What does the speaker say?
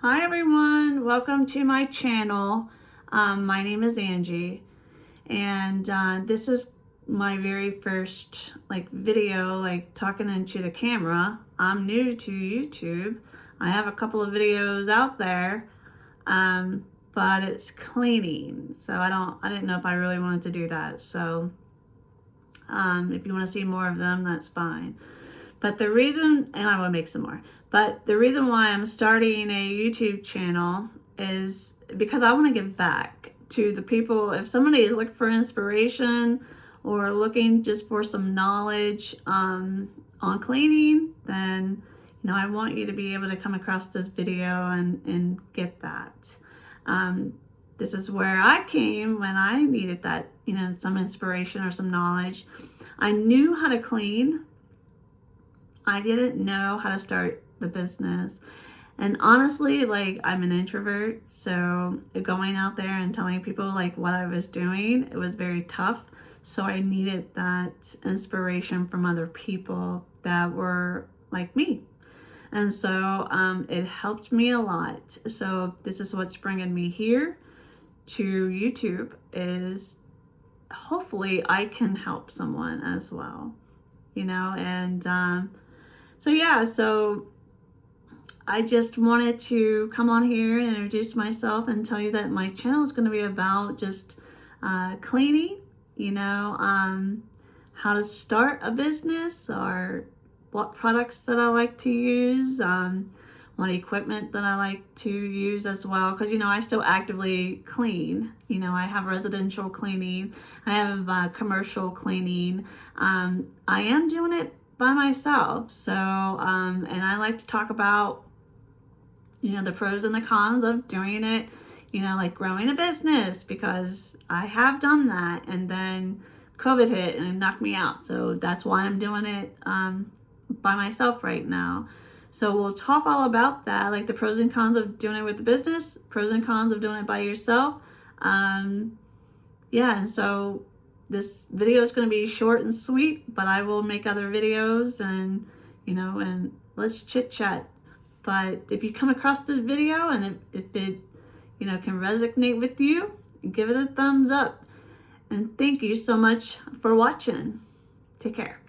Hi everyone, welcome to my channel. My name is Angie, and this is my very first video talking into the camera. I'm new to YouTube. I have a couple of videos out there, but it's cleaning, so I didn't know if I really wanted to do that. So if you want to see more of them, that's fine. But the reason, and I will make some more, but the reason why I'm starting a YouTube channel is because I want to give back to the people. If somebody is looking for inspiration or looking just for some knowledge on cleaning, then I want you to be able to come across this video and get that. This is where I came when I needed that, some inspiration or some knowledge. I knew how to clean. I didn't know how to start the business. And honestly, I'm an introvert, so going out there and telling people what I was doing, it was very tough. So I needed that inspiration from other people that were like me. And so it helped me a lot. So this is what's bringing me here to YouTube, is hopefully I can help someone as well, and so I just wanted to come on here and introduce myself and tell you that my channel is going to be about just cleaning, how to start a business, or what products that I like to use, what equipment that I like to use as well, because I still actively clean. I have residential cleaning, I have commercial cleaning. I am doing it by myself, so and I like to talk about the pros and the cons of doing it, like growing a business, because I have done that, and then COVID hit and it knocked me out. So that's why I'm doing it by myself right now. So we'll talk all about that, like the pros and cons of doing it with the business, pros and cons of doing it by yourself. And so this video is going to be short and sweet, but I will make other videos, and and let's chit chat. But if you come across this video and if it can resonate with you, give it a thumbs up. And thank you so much for watching. Take care.